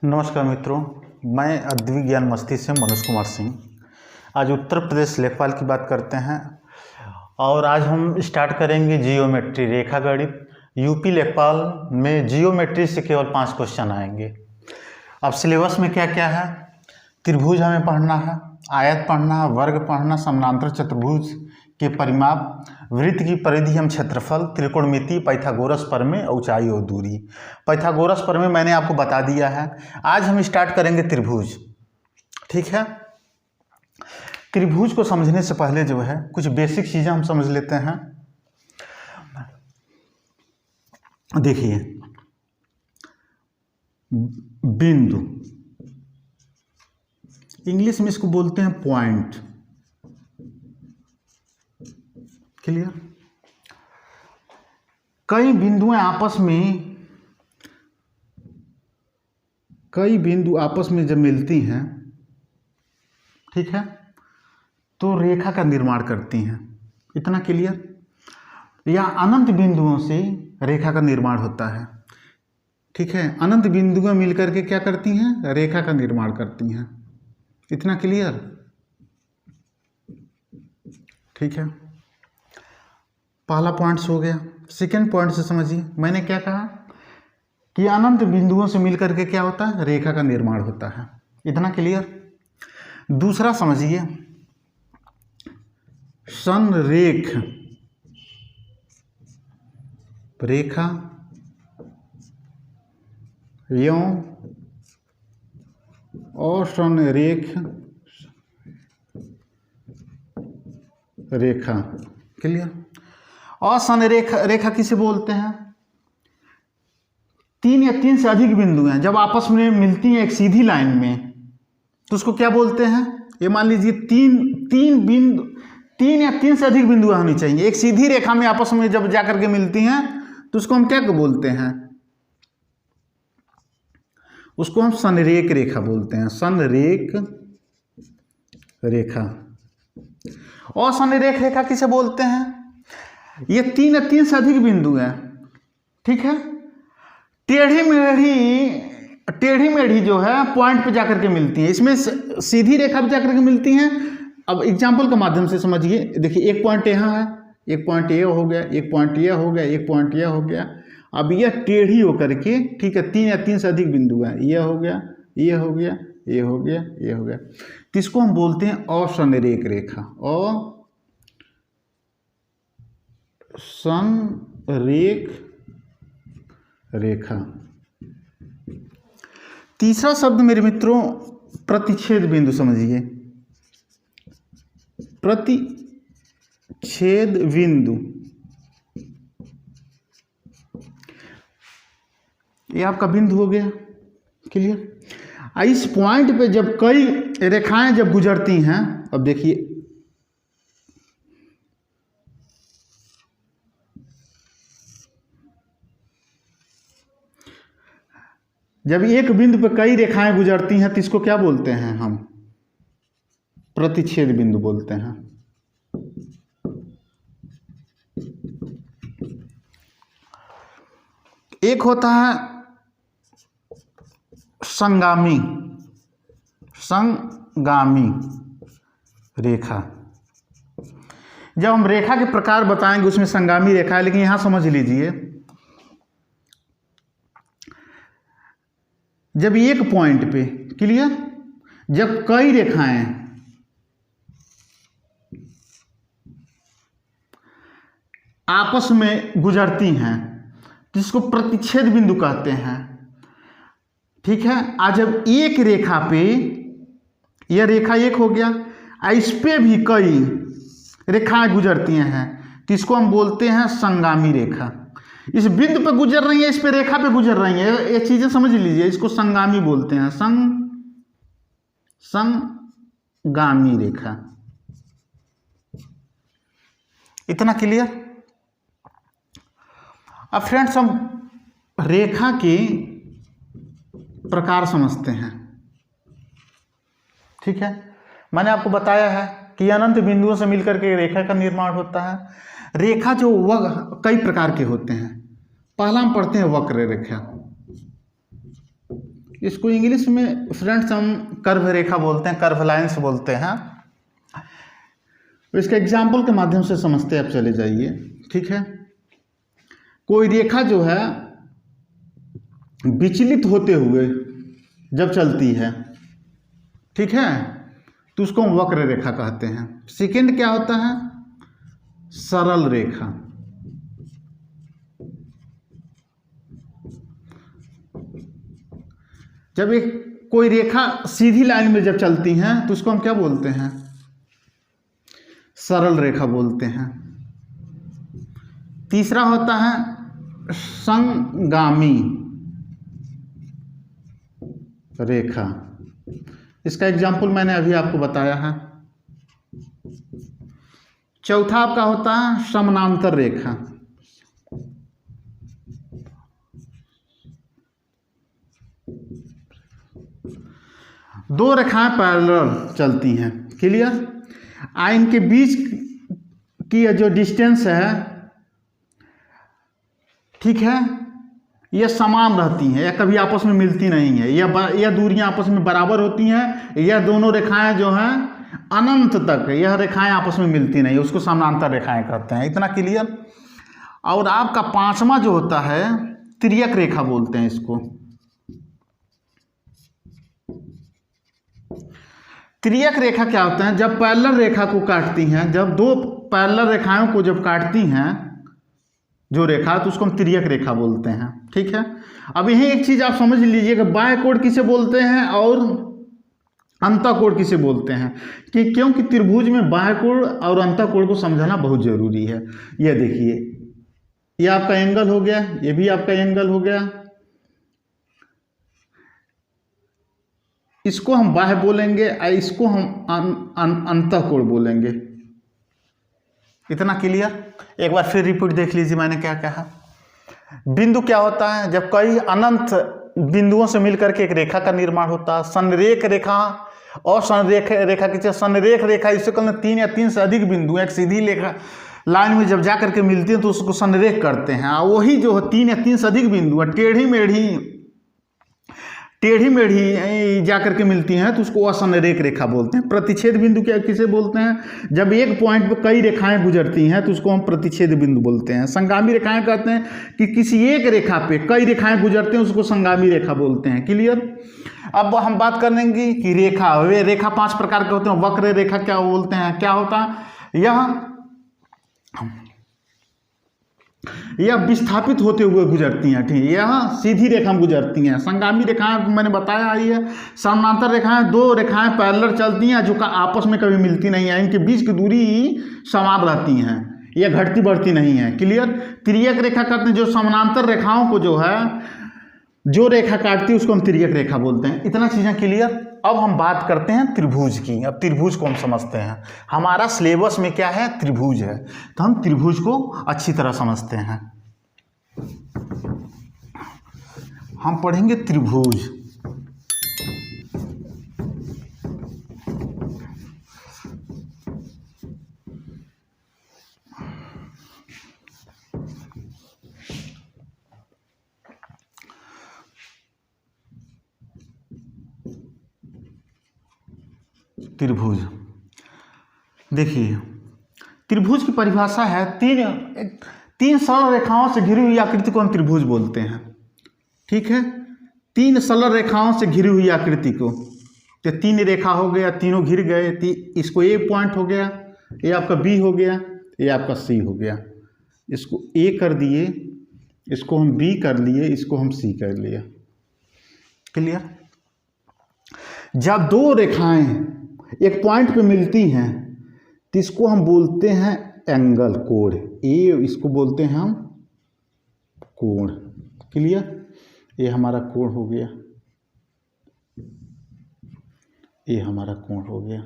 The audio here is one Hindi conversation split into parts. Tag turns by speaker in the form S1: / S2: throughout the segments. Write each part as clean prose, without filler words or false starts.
S1: नमस्कार मित्रों, मैं अद्विज्ञान मस्ती से मनोज कुमार सिंह। आज उत्तर प्रदेश लेखपाल की बात करते हैं और आज हम स्टार्ट करेंगे जियोमेट्री रेखा गणित। यूपी लेखपाल में जियोमेट्री से केवल 5 क्वेश्चन आएंगे। अब सिलेबस में क्या क्या है? त्रिभुज हमें पढ़ना है, आयत पढ़ना है, वर्ग पढ़ना, समानांतर चतुर्भुज के परिमाप, वृत्त की परिधि एवं क्षेत्रफल, त्रिकोणमिति, पाइथागोरस प्रमेय, ऊंचाई और दूरी। पाइथागोरस प्रमेय मैंने आपको बता दिया है। आज हम स्टार्ट करेंगे त्रिभुज। ठीक है, त्रिभुज को समझने से पहले जो है कुछ बेसिक चीजें हम समझ लेते हैं। देखिए, बिंदु, इंग्लिश में इसको बोलते हैं पॉइंट। क्लियर? कई बिंदु आपस में जब मिलती हैं, ठीक है, तो रेखा का निर्माण करती हैं। इतना क्लियर? या अनंत बिंदुओं से रेखा का निर्माण होता है। ठीक है, अनंत बिंदुएं मिलकर के क्या करती हैं? रेखा का निर्माण करती हैं। इतना क्लियर? ठीक है, पहला पॉइंट हो गया। सेकेंड पॉइंट से समझिए, मैंने क्या कहा कि अनंत बिंदुओं से मिलकर के क्या होता है? रेखा का निर्माण होता है। इतना क्लियर? दूसरा समझिए, संरेख रेखा एवं असंरेख रेखा। क्लियर? असंरेख रेखा किसे बोलते हैं? 3 या 3 से अधिक बिंदु हैं जब आपस में मिलती हैं एक सीधी लाइन में, तो उसको क्या बोलते हैं? ये मान लीजिए 3 या 3 से अधिक बिंदु होनी चाहिए एक सीधी रेखा में, आपस में जब जाकर के मिलती हैं तो उसको हम क्या बोलते हैं? उसको हम संरेख रेखा बोलते हैं। संरेख रेखा। असंरेख रेखा किसे बोलते हैं? ये 3 या 3 से अधिक बिंदु हैं, ठीक है, टेढ़ी मेढ़ी जो है पॉइंट पे जाकर के मिलती हैं। इसमें सीधी रेखा पे जाकर के मिलती हैं। अब एग्जांपल के माध्यम से समझिए। देखिए, एक पॉइंट यहाँ है, एक पॉइंट ये हो गया, एक पॉइंट ये हो गया, एक पॉइंट ये हो गया। अब यह टेढ़ी होकर के, ठीक है, 3 या 3 से अधिक बिंदु हैं। ये हो गया, ये हो गया, ये हो गया, ये हो गया, तो इसको हम बोलते हैं असंरेख रेखा। संरेख रेखा। तीसरा शब्द मेरे मित्रों, प्रतिच्छेद बिंदु। समझिए, प्रतिच्छेद बिंदु, ये आपका बिंदु हो गया। क्लियर? इस पॉइंट पे जब कई रेखाएं जब गुजरती हैं, अब देखिए, जब एक बिंदु पर कई रेखाएं गुजरती हैं तो इसको क्या बोलते हैं? हम प्रतिच्छेद बिंदु बोलते हैं। एक होता है संगामी रेखा। जब हम रेखा के प्रकार बताएंगे उसमें संगामी रेखा है, लेकिन यहां समझ लीजिए, जब एक पॉइंट पे, क्लियर, जब कई रेखाएं आपस में गुजरती हैं जिसको प्रतिच्छेद बिंदु कहते हैं। ठीक है, आज जब एक रेखा पे, यह रेखा एक हो गया, इस पे भी कई रेखाएं गुजरती हैं तो इसको हम बोलते हैं संगामी रेखा। इस बिंदु पे गुजर रही है, इस पे रेखा पे गुजर रही है, ये चीजें समझ लीजिए, इसको संगामी बोलते हैं। संगामी रेखा। इतना क्लियर? अब फ्रेंड्स, हम रेखा के प्रकार समझते हैं। ठीक है, मैंने आपको बताया है कि अनंत बिंदुओं से मिलकर के रेखा का निर्माण होता है। रेखा जो कई प्रकार के होते हैं। पहला हम पढ़ते हैं वक्र रेखा। इसको इंग्लिश में फ्रेंड्स हम कर्व रेखा बोलते हैं, कर्व लाइन्स बोलते हैं। इसके एग्जाम्पल के माध्यम से समझते आप चले जाइए, ठीक है। कोई रेखा जो है विचलित होते हुए जब चलती है, ठीक है, तो उसको हम वक्र रेखा कहते हैं। सेकेंड क्या होता है? सरल रेखा। जब एक कोई रेखा सीधी लाइन में जब चलती हैं तो उसको हम क्या बोलते हैं? सरल रेखा बोलते हैं। तीसरा होता है संगामी रेखा। इसका एग्जाम्पल मैंने अभी आपको बताया है। चौथा आपका होता है समानांतर रेखा। दो रेखाएं पैरेलल चलती हैं, क्लियर। इनके बीच की जो डिस्टेंस है, ठीक है, ये समान रहती हैं या कभी आपस में मिलती नहीं है, यह दूरियां आपस में बराबर होती हैं। यह दोनों रेखाएं जो हैं अनंत तक यह रेखाएं आपस में मिलती नहीं, उसको समानांतर रेखाएं कहते हैं। इतना क्लियर। और आपका पांचवा जो होता है तिर्यक रेखा बोलते हैं इसको। तिर्यक रेखा क्या होता है? जब पैरेलल रेखा को काटती हैं, जब दो पैरेलल रेखाओं को जब काटती हैं जो रेखा, तो उसको हम तिर्यक रेखा बोलते हैं, ठीक है। अब यही एक चीज आप समझ लीजिए कि बाह्य कोण किसे बोलते हैं और अंतःकोण किसे बोलते हैं, कि क्योंकि त्रिभुज में बाह्य कोण और अंतःकोण को समझना बहुत जरूरी है। यह देखिए, यह आपका एंगल हो गया, यह भी आपका एंगल हो गया, इसको हम बाह्य बोलेंगे और इसको हम अंतःकोण बोलेंगे। इतना क्लियर। एक बार फिर रिपीट देख लीजिए मैंने क्या कहा। बिंदु क्या होता है? जब कई अनंत बिंदुओं से मिलकर के एक रेखा का निर्माण होता है। संरेख रेखा और संरेख रेखा की संरेख रेखा, इससे कहते हैं 3 या 3 से अधिक बिंदु एक सीधी रेखा लाइन में जब जा करके मिलती है तो उसको संरेख करते हैं। वही जो 3 या 3 से अधिक बिंदु है टेढ़ी मेढ़ी जा करके मिलती हैं तो उसको असंरेख रेखा बोलते हैं। प्रतिच्छेद बिंदु क्या किसे बोलते हैं? जब एक पॉइंट पर कई रेखाएं गुजरती हैं तो उसको हम प्रतिच्छेद बिंदु बोलते हैं। संगामी रेखाएं कहते हैं कि किसी एक रेखा पे कई रेखाएं गुजरते हैं, उसको संगामी रेखा बोलते हैं। क्लियर। अब हम बात करेंगे कि रेखा, वे रेखा 5 प्रकार के होते हैं। वक्र रेखा क्या बोलते हैं? क्या होता है? यह विस्थापित होते हुए गुजरती हैं, ठीक है। यह सीधी रेखा में गुजरती हैं। संगामी रेखाएं मैंने बताया ही है। समानांतर रेखाएं, दो रेखाएं पैरेलल चलती हैं जो आपस में कभी मिलती नहीं है, इनके बीच की दूरी समान रहती हैं, यह घटती बढ़ती नहीं है। क्लियर। तिर्यक रेखा कहते हैं जो समानांतर रेखाओं को जो रेखा काटती है उसको हम तिर्यक रेखा बोलते हैं। इतना चीज़ें क्लियर। अब हम बात करते हैं त्रिभुज की। अब त्रिभुज को हम समझते हैं। हमारा सिलेबस में क्या है? त्रिभुज है, तो हम त्रिभुज को अच्छी तरह समझते हैं। हम पढ़ेंगे त्रिभुज। त्रिभुज देखिए, त्रिभुज की परिभाषा है तीन सरल रेखाओं से घिरी हुई आकृति को हम त्रिभुज बोलते हैं, ठीक है। 3 सरल रेखाओं से घिरी हुई आकृति को, तो 3 रेखा हो गया, तीनों घिर गए, इसको ए पॉइंट हो गया, ये आपका बी हो गया, ये आपका सी हो गया। इसको ए कर दिए, इसको हम बी कर लिए, इसको हम सी कर लिए। क्लियर। जब 2 रेखाएं एक पॉइंट पे मिलती हैं तो इसको हम बोलते हैं एंगल, कोण। इसको बोलते हैं हम कोण। क्लियर। ये हमारा कोण हो गया, ये हमारा कोण हो गया।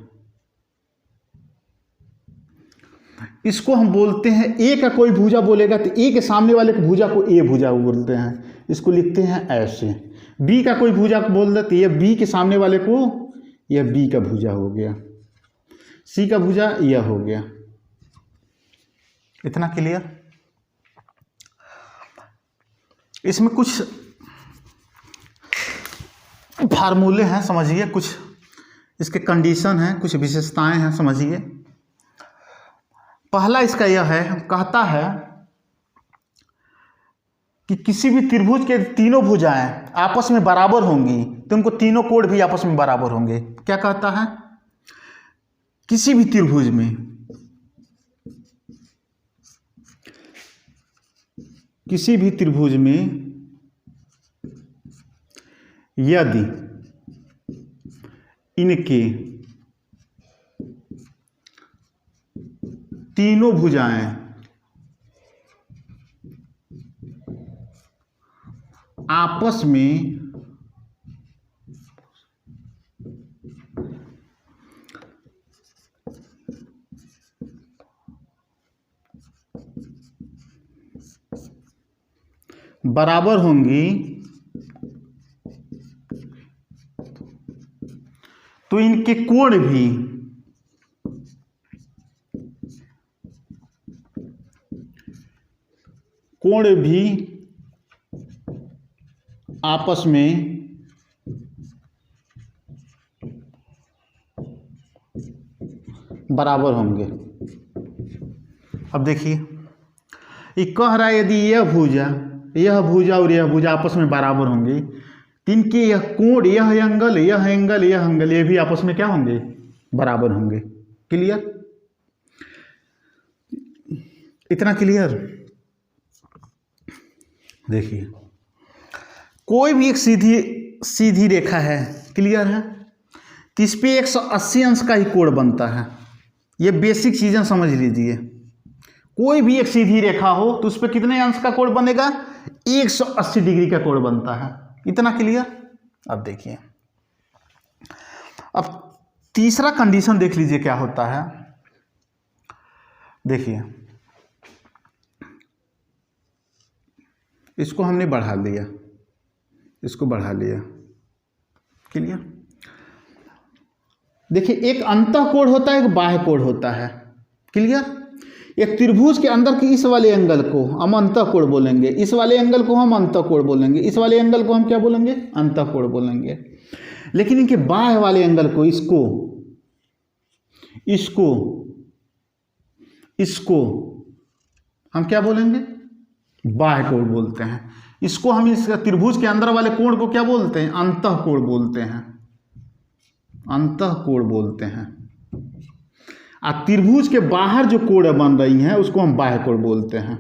S1: इसको हम बोलते हैं, ए का कोई भुजा बोलेगा तो ए के सामने वाले की भुजा को ए भुजा बोलते हैं, इसको लिखते हैं ऐसे। बी का कोई भुजा बोल देते, ये बी के सामने वाले को, यह बी का भुजा हो गया। सी का भुजा यह हो गया। इतना क्लियर। इसमें कुछ फार्मूले हैं, समझिए, कुछ इसके कंडीशन हैं, कुछ विशेषताएं हैं, समझिए। पहला इसका यह है, कहता है कि किसी भी त्रिभुज के तीनों भुजाएं आपस में बराबर होंगी तो उनको तीनों कोण भी आपस में बराबर होंगे। क्या कहता है? किसी भी त्रिभुज में, किसी भी त्रिभुज में यदि इनके तीनों भुजाएं आपस में बराबर होंगी तो इनके कोण भी आपस में बराबर होंगे। अब देखिए, ये कह रहा है यदि यह भुजा और यह भुजा आपस में बराबर होंगे तो इनके यह कोण, यह एंगल, ये भी आपस में क्या होंगे? बराबर होंगे। क्लियर? इतना क्लियर? देखिए, कोई भी एक सीधी रेखा है, क्लियर है, तो इस पे 180 अंश का ही कोण बनता है। ये बेसिक चीजें समझ लीजिए। कोई भी एक सीधी रेखा हो तो उस पर कितने अंश का कोण बनेगा? 180 डिग्री का कोण बनता है। इतना क्लियर? अब देखिए, अब तीसरा कंडीशन देख लीजिए क्या होता है। देखिए, इसको हमने बढ़ा लिया, इसको बढ़ा लिया। क्लियर? देखिए, एक अंतःकोण होता है, एक बाह्य कोण होता है। क्लियर? एक त्रिभुज के अंदर की इस वाले एंगल को हम अंतःकोण बोलेंगे, इस वाले एंगल को हम अंतःकोण बोलेंगे, इस वाले एंगल को हम क्या बोलेंगे? अंतःकोण बोलेंगे। लेकिन इनके बाह्य वाले एंगल को, इसको हम क्या बोलेंगे? बाह्य कोण बोलते हैं। इसको हम इस त्रिभुज के अंदर वाले कोण को क्या बोलते हैं? अंतःकोण बोलते हैं। अंतःकोण बोलते हैं। त्रिभुज के बाहर जो कोण बन रही हैं उसको हम बाह्य कोण बोलते हैं।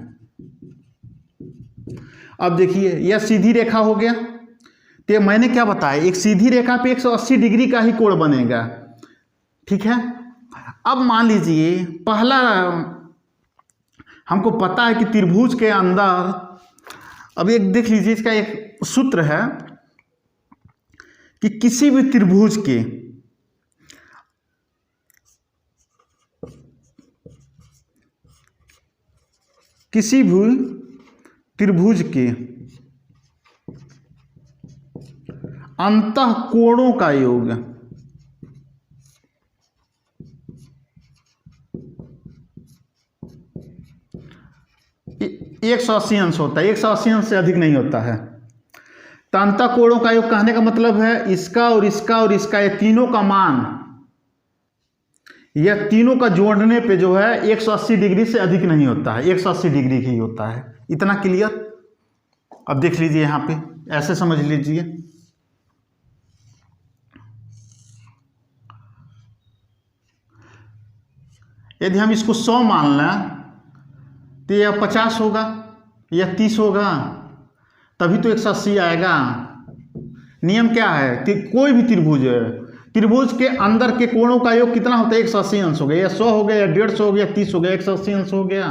S1: अब देखिए, यह सीधी रेखा हो गया, तो मैंने क्या बताया, एक सीधी रेखा पे 180 डिग्री का ही कोण बनेगा। ठीक है? अब मान लीजिए, पहला हमको पता है कि त्रिभुज के अंदर, अब एक देख लीजिए, इसका एक सूत्र है कि किसी भी त्रिभुज के अंतःकोणों का योग 180 अंश होता है। 180 अंश से अधिक नहीं होता है। तो अंतःकोणों का योग कहने का मतलब है इसका और इसका और इसका, ये तीनों का मान, यह तीनों का जोड़ने पे जो है 180 डिग्री से अधिक नहीं होता है, 180 डिग्री ही होता है। इतना क्लियर? अब देख लीजिए, यहां पे ऐसे समझ लीजिए। यदि हम इसको 100 मान लें तो यह 50 होगा, यह 30 होगा, तभी तो 180 आएगा। नियम क्या है कि कोई भी त्रिभुज के अंदर के कोणों का योग कितना होता है? 180 अंश हो गया, या 100 हो गया, या 150 हो गया, 30 हो गया, 180 अंश हो गया।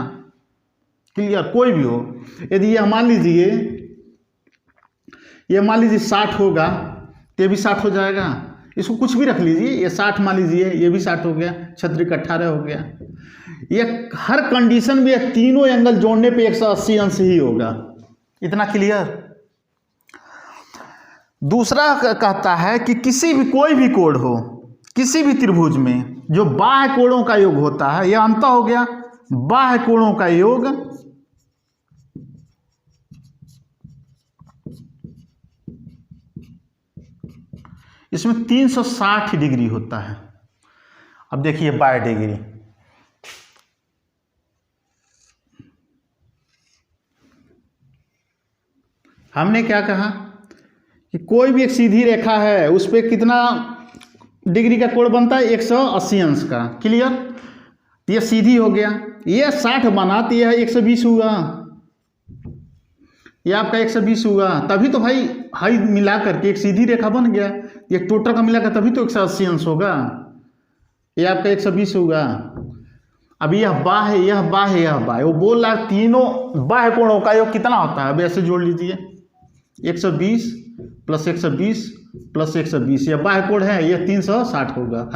S1: क्लियर? कोई भी हो। यदि यह मान लीजिए 60 होगा तो ये भी 60 हो जाएगा। इसको कुछ भी रख लीजिए, ये 60 मान लीजिए, ये भी 60 हो गया, 36 18 हो गया। ये हर कंडीशन में ये तीनों एंगल जोड़ने पे 180 अंश ही होगा। इतना क्लियर? दूसरा कहता है कि कोई भी कोण हो, किसी भी त्रिभुज में जो बाह्य कोणों का योग होता है, यह अंत हो गया, बाह्य कोणों का योग इसमें 360 डिग्री होता है। अब देखिए बाय डिग्री, हमने क्या कहा कि कोई भी एक सीधी रेखा है उस पर कितना डिग्री का कोण बनता है, 180 अंश का। क्लियर? तो ये सीधी हो गया, ये 60 बना तो यह 120 हुआ, ये आपका 120 हुआ। तभी तो भाई हाई मिला करके एक सीधी रेखा बन गया, ये टोटल का मिलाकर तभी तो 180 अंश होगा, ये आपका 120 होगा। अब यह बाह है, यह बाह है, यह बाह है, वो बोल रहा है तीनों बाह कोणों का योग कितना होता है। अब ऐसे जोड़ लीजिए, 120 प्लस 120 प्लस 120, यह बाह कोण है, यह 360 होगा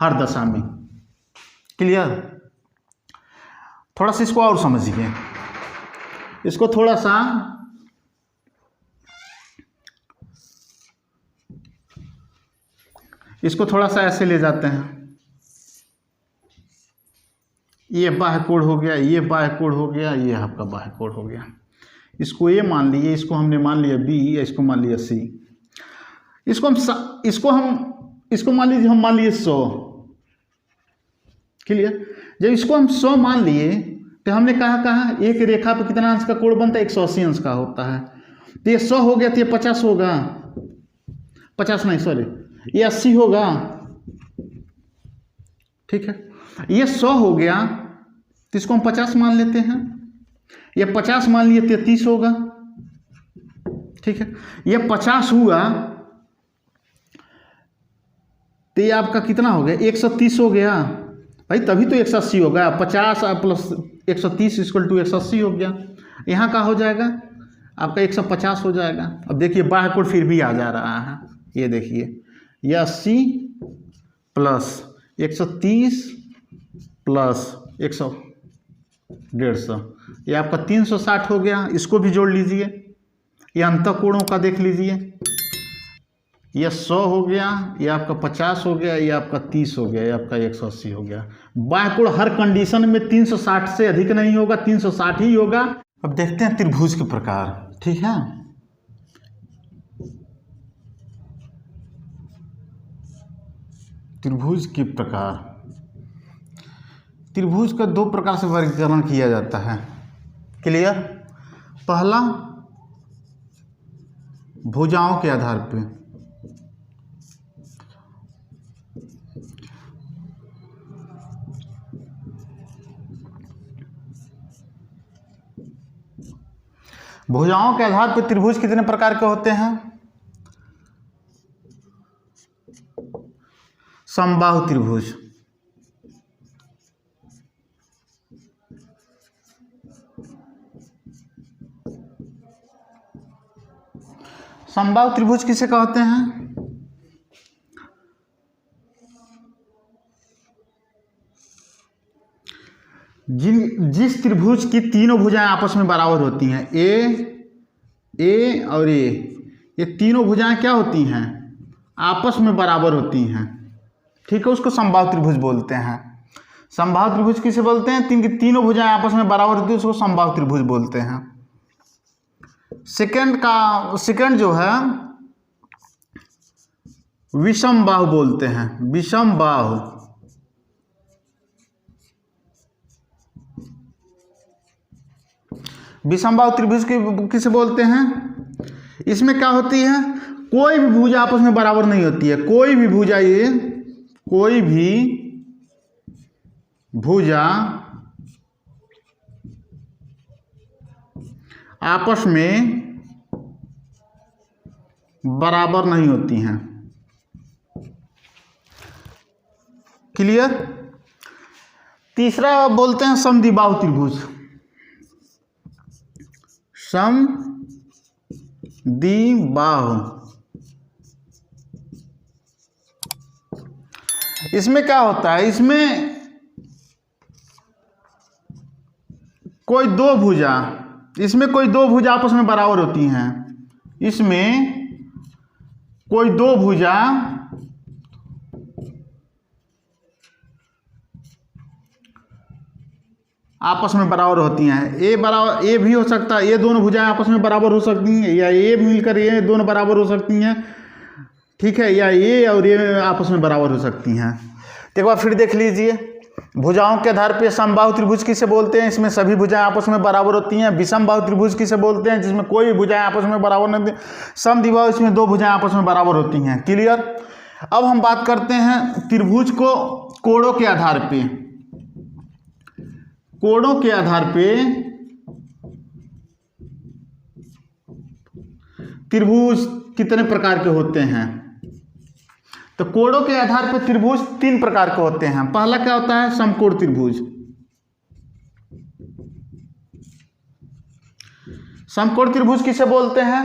S1: हर दशा में। क्लियर? थोड़ा सा इसको और समझिए, इसको थोड़ा सा ऐसे ले जाते हैं। ये बाह्य कोण हो गया, ये बाह्य कोण हो गया, ये आपका बाह्य कोण हो गया। इसको ये मान लिए, इसको हमने मान लिया बी, इसको मान लिया सी। इसको मान लीजिए, हम मान लिए 100। क्लियर? जब इसको हम 100 मान लिए तो हमने कहा एक रेखा पर कितना अंश का कोण बनता है, 180 अंश का होता है। तो ये 100 हो गया तो ये 50 होगा, 50 नहीं सॉरी, ये 80 होगा। ठीक है, ये 100 हो गया तो इसको हम 50 मान लेते हैं, ये 50 मान लिए तो 30 होगा। ठीक है, ये 50 हुआ तो ये आपका कितना हो गया, 130 हो गया भाई, तभी तो 180 होगा। 50 प्लस 130 इक्वल टू 180 हो गया। यहाँ का हो जाएगा आपका 150 हो जाएगा। अब देखिए बाह्य कोण फिर भी आ जा रहा है, ये देखिए, ये 80 प्लस 130 प्लस 150, ये आपका 360 हो गया। इसको भी जोड़ लीजिए, ये अंतःकोणों का देख लीजिए, ये 100 हो गया, ये आपका 50 हो गया, ये आपका 30 हो गया, ये आपका 180 हो गया। बाह्य कोण हर कंडीशन में 360 से अधिक नहीं होगा, 360 ही होगा। अब देखते हैं त्रिभुज के प्रकार। ठीक है, त्रिभुज के प्रकार। त्रिभुज का 2 प्रकार से वर्गीकरण किया जाता है। क्लियर? पहला भुजाओं के आधार पे, भुजाओं के आधार पर त्रिभुज कितने प्रकार के होते हैं? समबाहु त्रिभुज, समबाहु त्रिभुज किसे कहते हैं? जिस त्रिभुज की तीनों भुजाएं आपस में बराबर होती हैं, ए और ये तीनों भुजाएं क्या होती हैं, आपस में बराबर होती हैं। ठीक है, उसको समबाहु त्रिभुज बोलते हैं। समबाहु त्रिभुज किसे बोलते हैं? तीनों भुजाएं आपस में बराबर होती है, उसको समबाहु त्रिभुज बोलते हैं। सेकंड जो है विषम बाहु बोलते हैं, विषम बाहु। विषम बाहु त्रिभुज किसे बोलते हैं? इसमें क्या होती है, कोई भी भुजा आपस में बराबर नहीं होती है। कोई भी भुजा आपस में बराबर नहीं होती हैं। क्लियर? तीसरा बोलते हैं समद्विबाहु त्रिभुज, समद्विबाहु। इसमें क्या होता है, इसमें कोई दो भुजा आपस में बराबर होती हैं। इसमें कोई दो भुजा आपस में बराबर होती हैं। ए भी हो सकता है, ये दोनों भुजाएं आपस में बराबर हो सकती हैं, या ए मिलकर ये दोनों बराबर हो सकती हैं। ठीक है, या ये और ये आपस में बराबर हो सकती हैं। तो एक बार फिर देख लीजिए, भुजाओं के आधार पे समबाहु त्रिभुज किसे बोलते हैं, इसमें सभी भुजाएं आपस में बराबर होती हैं। विषमबाहु त्रिभुज किसे बोलते हैं, जिसमें कोई भी भुजाएं आपस में बराबर नहीं होती। समद्विबाहु, इसमें दो भुजाएं आपस में बराबर होती हैं। क्लियर। अब हम बात करते हैं त्रिभुज को कोणों के आधार पे। कोणों के आधार पे त्रिभुज कितने प्रकार के होते हैं। तो कोणों के आधार पर त्रिभुज 3 प्रकार के होते हैं। पहला क्या होता है, समकोण त्रिभुज। समकोण त्रिभुज किसे बोलते हैं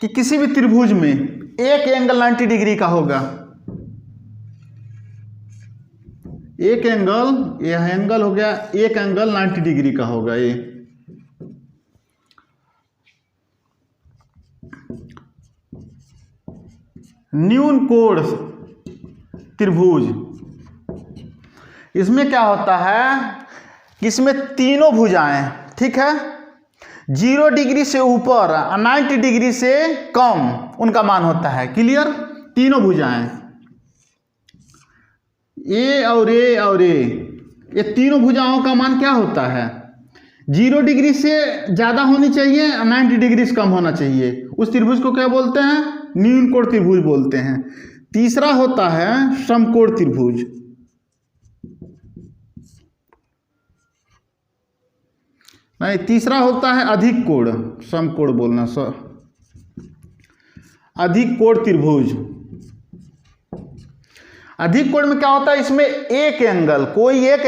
S1: कि किसी भी त्रिभुज में एक एंगल 90 डिग्री का होगा। एक एंगल, यह एंगल हो गया, एक एंगल 90 डिग्री का होगा। ये न्यून कोण त्रिभुज। इसमें क्या होता है कि इसमें तीनों भुजाएं, ठीक है, 0 डिग्री से ऊपर 90 डिग्री से कम उनका मान होता है। क्लियर। तीनों भुजाएं, ए और ए और ए, ये तीनों भुजाओं का मान क्या होता है, 0 डिग्री से ज़्यादा होनी चाहिए, 90 डिग्री से कम होना चाहिए। उस त्रिभुज को क्या बोलते हैं, न्यून कोण त्रिभुज बोलते हैं। तीसरा होता है समकोण त्रिभुज। नहीं, तीसरा होता है अधिक कोण, समकोण बोलना अधिक कोण त्रिभुज। अधिक कोण में क्या होता है, इसमें एक एंगल, कोई एक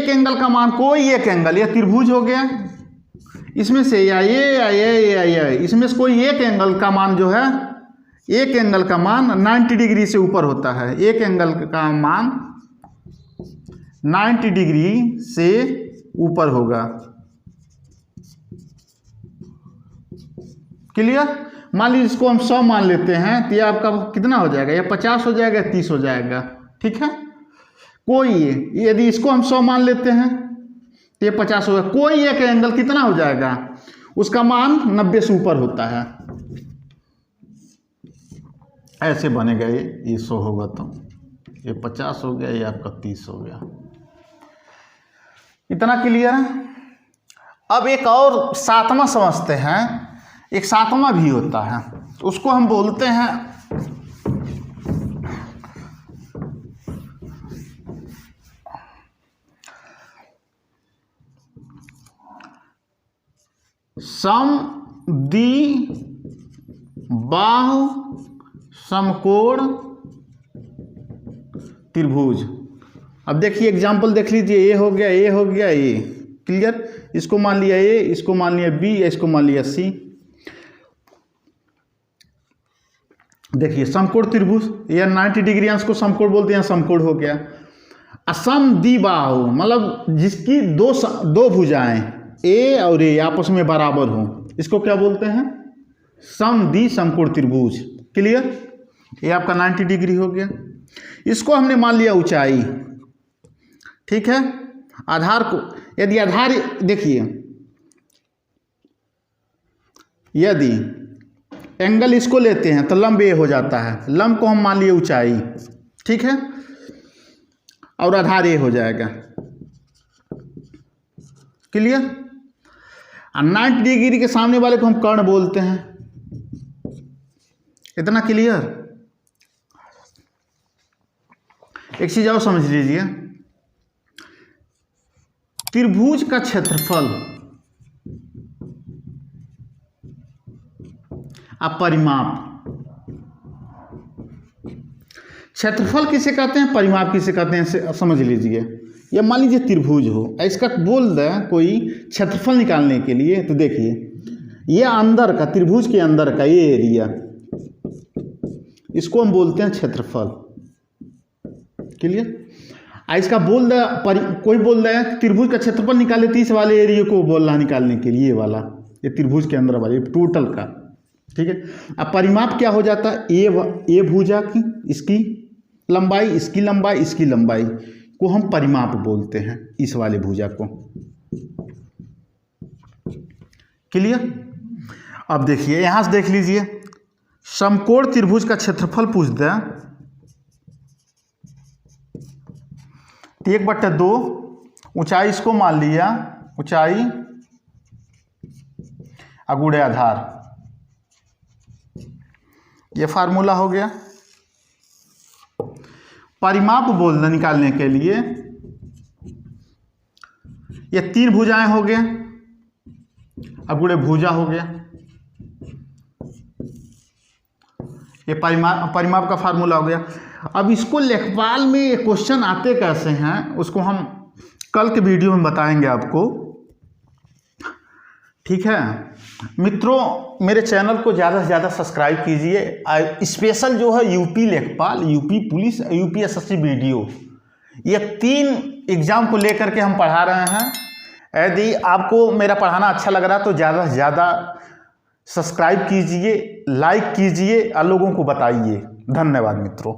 S1: एंगल का मान, कोई एक एंगल, यह त्रिभुज हो गया, इसमें से या ये इसमें से कोई एक एंगल का मान जो है, एक एंगल का मान 90 डिग्री से ऊपर होता है। एक एंगल का मान 90 डिग्री से ऊपर होगा। क्लियर। मान लीजिए इसको हम 100 मान लेते हैं, तो ये आपका कितना हो जाएगा, ये 50 हो जाएगा, 30 हो जाएगा। ठीक है। कोई यदि इसको हम 100 मान लेते हैं तो ये 50 होगा। कोई एक एंगल कितना हो जाएगा, उसका मान 90 से ऊपर होता है। ऐसे बनेगा ये 100 होगा तो ये 50 हो गया, ये आपका 30 हो गया। इतना क्लियर है। अब एक और 7वां समझते हैं। एक 7वां भी होता है, उसको हम बोलते हैं समद्विबाहु समकोण त्रिभुज। अब देखिए एग्जाम्पल देख लीजिए, ए हो गया, ए हो गया, ए। क्लियर। इसको मान लिया ए, इसको मान लिया बी, इसको मान लिया सी। देखिए समकोण त्रिभुज, यह 90 डिग्री अंश को समकोण बोलते हैं, समकोण हो गया। असमद्विबाहु मतलब जिसकी दो भुजाएं ए और ए आपस में बराबर हो, इसको क्या बोलते हैं, समद्वि समकोण त्रिभुज। क्लियर। ये आपका 90 डिग्री हो गया। इसको हमने मान लिया ऊंचाई। ठीक है। आधार को, यदि आधार देखिए, यदि एंगल इसको लेते हैं तो लंब ए हो जाता है। लंब को हम मान लिए ऊंचाई। ठीक है। और आधार ए हो जाएगा। क्लियर। 90 डिग्री के सामने वाले को हम कर्ण बोलते हैं। इतना क्लियर। एक चीज और समझ लीजिए, त्रिभुज का क्षेत्रफल परिमाप। क्षेत्रफल किसे कहते हैं, परिमाप किसे कहते हैं, समझ लीजिए। या मान लीजिए त्रिभुज हो, इसका बोल दे कोई क्षेत्रफल निकालने के लिए, तो देखिए ये अंदर का, त्रिभुज के अंदर का ये एरिया, इसको हम बोलते हैं क्षेत्रफल। क्लियर। इसका बोल दे कोई बोल रहा है त्रिभुज का क्षेत्रफल निकाले, तो इस वाले एरिया को बोल रहा निकालने के लिए, ये वाला, ये त्रिभुज के अंदर वाले टोटल का। ठीक है। अब परिमाप क्या हो जाता है, ए भुजा की, इसकी लंबाई, इसकी लंबाई, इसकी लंबाई को हम परिमाप बोलते हैं, इस वाले भुजा को। क्लियर। अब देखिए यहाँ से देख लीजिए, समकोण त्रिभुज का क्षेत्रफल पूछ दे, 1/2 ऊंचाई इसको मान लिया, ऊंचाई गुणे आधार, ये फार्मूला हो गया। परिमाप बोलना निकालने के लिए ये 3 भुजाएं हो गए, गुणे भुजा हो गया, ये परिमाप का फार्मूला हो गया। अब इसको लेखपाल में ये क्वेश्चन आते कैसे हैं उसको हम कल के वीडियो में बताएंगे आपको, ठीक है मित्रों। मेरे चैनल को ज़्यादा से ज़्यादा सब्सक्राइब कीजिए। स्पेशल जो है यूपी लेखपाल, UP police, UP SSC video, ये 3 एग्ज़ाम को लेकर के हम पढ़ा रहे हैं। यदि आपको मेरा पढ़ाना अच्छा लग रहा है तो ज़्यादा से ज़्यादा सब्सक्राइब कीजिए, लाइक कीजिए और लोगों को बताइए। धन्यवाद मित्रों।